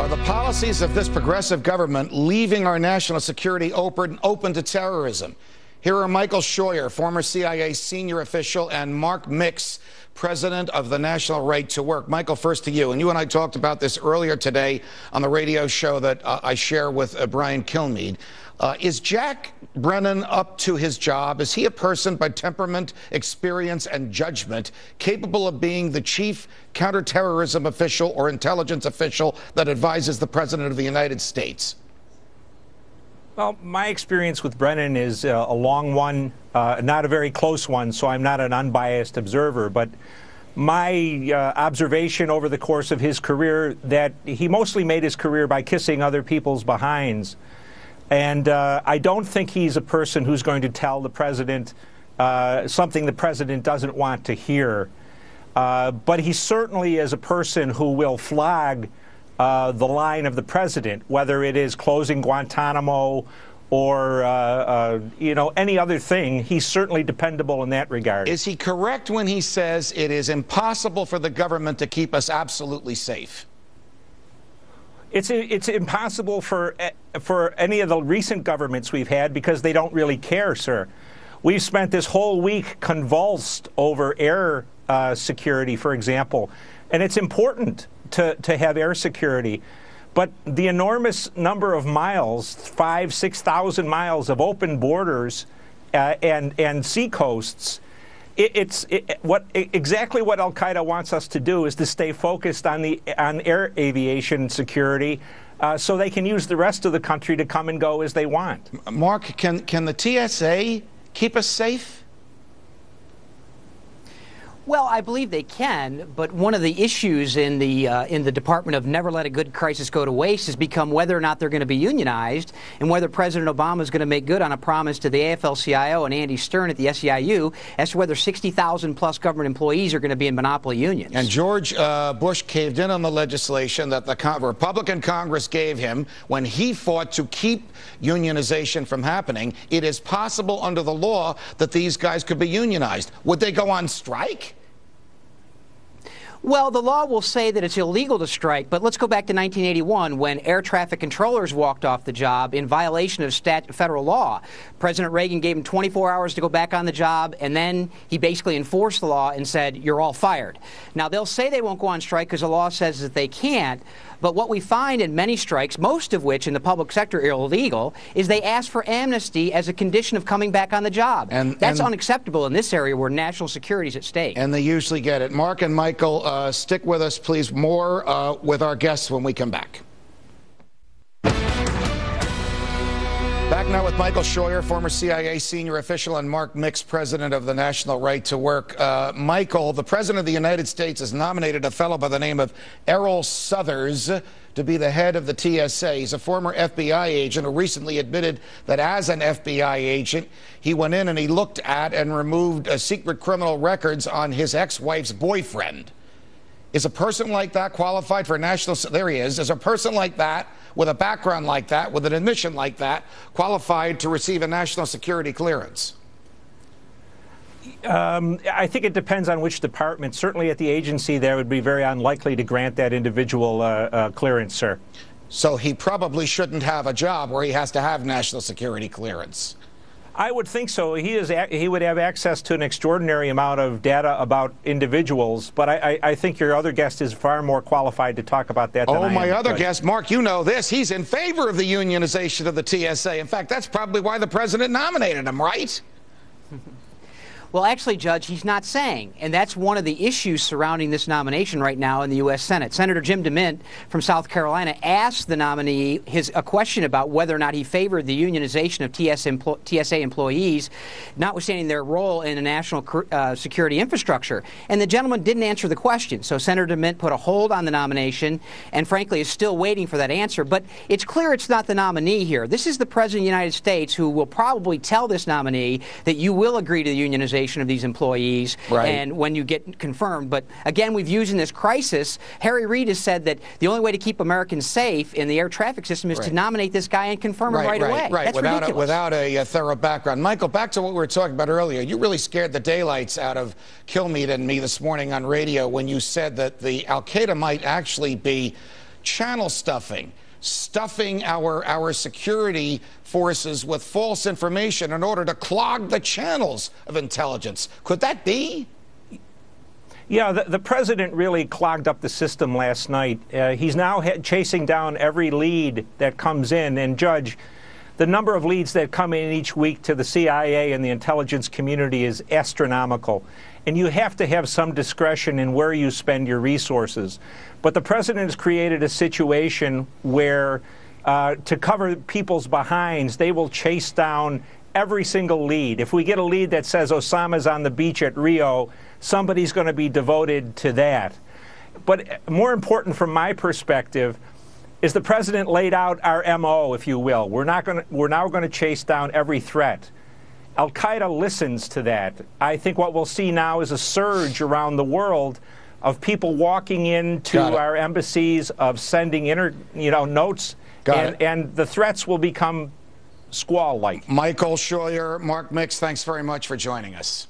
Are the policies of this progressive government leaving our national security open to terrorism? Here are Michael Scheuer, former CIA senior official, and Mark Mix, president of the National Right to Work. Michael, first to you. And you and I talked about this earlier today on the radio show that I share with Brian Kilmeade. Is Jack Brennan up to his job? Is he a person by temperament, experience, and judgment capable of being the chief counterterrorism official or intelligence official that advises the President of the United States? Well, my experience with Brennan is a long one, not a very close one, so I'm not an unbiased observer. But my observation over the course of his career, that he mostly made his career by kissing other people's behinds. And I don't think he's a person who's going to tell the president something the president doesn't want to hear. But he certainly is a person who will flag the line of the president, whether it is closing Guantanamo or, any other thing. He's certainly dependable in that regard. Is he correct when he says it is impossible for the government to keep us absolutely safe? It's impossible for any of the recent governments we've had because they don't really care, sir. We've spent this whole week convulsed over air security, for example, and it's important to have air security. But the enormous number of miles, 5,000 to 6,000 miles of open borders and sea coasts, exactly what Al Qaeda wants us to do is to stay focused on air aviation security, so they can use the rest of the country to come and go as they want. Mark, can the TSA keep us safe? Well, I believe they can, but one of the issues in the Department of Never Let a Good Crisis Go to Waste has become whether or not they're going to be unionized and whether President Obama is going to make good on a promise to the AFL-CIO and Andy Stern at the SEIU as to whether 60,000 plus government employees are going to be in monopoly unions. And George Bush caved in on the legislation that the Republican Congress gave him when he fought to keep unionization from happening. It is possible under the law that these guys could be unionized. Would they go on strike? Well, the law will say that it's illegal to strike, but let's go back to 1981 when air traffic controllers walked off the job in violation of federal law. President Reagan gave them 24 hours to go back on the job, and then he basically enforced the law and said, you're all fired. Now, they'll say they won't go on strike because the law says that they can't, but what we find in many strikes, most of which in the public sector are illegal, is they ask for amnesty as a condition of coming back on the job. And that's unacceptable in this area where national security is at stake. And they usually get it. Mark and Michael, stick with us, please. More with our guests when we come back. Back now with Michael Scheuer, former CIA senior official, and Mark Mix, president of the National Right to Work. Michael, the president of the United States has nominated a fellow by the name of Errol Southers to be the head of the TSA. He's a former FBI agent who recently admitted that as an FBI agent, he went in and he looked at and removed secret criminal records on his ex-wife's boyfriend. Is a person like that qualified for national? There he is. Is a person like that, with a background like that, with an admission like that, qualified to receive a national security clearance? I think it depends on which department. Certainly at the agency, there would be very unlikely to grant that individual clearance, sir. So he probably shouldn't have a job where he has to have national security clearance. I would think so. He would have access to an extraordinary amount of data about individuals, but I think your other guest is far more qualified to talk about that than I am. My other guest, Mark, you know this. He's in favor of the unionization of the TSA. In fact, that's probably why the president nominated him, right? Well, actually, Judge, he's not saying, and that's one of the issues surrounding this nomination right now in the U.S. Senate. Senator Jim DeMint from South Carolina asked the nominee a question about whether or not he favored the unionization of TSA employees, notwithstanding their role in a national security infrastructure. And the gentleman didn't answer the question. So Senator DeMint put a hold on the nomination and, frankly, is still waiting for that answer. But it's clear it's not the nominee here. This is the President of the United States who will probably tell this nominee that you will agree to the unionization of these employees, right, and when you get confirmed. But again, we've used in this crisis, Harry Reid has said that the only way to keep Americans safe in the air traffic system is to nominate this guy and confirm him right away. That's ridiculous. Without a thorough background. Michael, back to what we were talking about earlier. You really scared the daylights out of Kilmeade and me this morning on radio when you said that the Al-Qaeda might actually be channel stuffing our security forces with false information in order to clog the channels of intelligence. Could that be? Yeah, the president really clogged up the system last night. He's now chasing down every lead that comes in. And, Judge, the number of leads that come in each week to the CIA and the intelligence community is astronomical. And you have to have some discretion in where you spend your resources. But the president has created a situation where, to cover people's behinds, they will chase down every single lead. If we get a lead that says Osama's on the beach at Rio, somebody's going to be devoted to that. But more important from my perspective is the president laid out our MO, if you will. We're now going to chase down every threat. Al-Qaeda listens to that. I think what we'll see now is a surge around the world of people walking into our embassies, of sending notes, and the threats will become squall-like. Michael Scheuer, Mark Mix, thanks very much for joining us.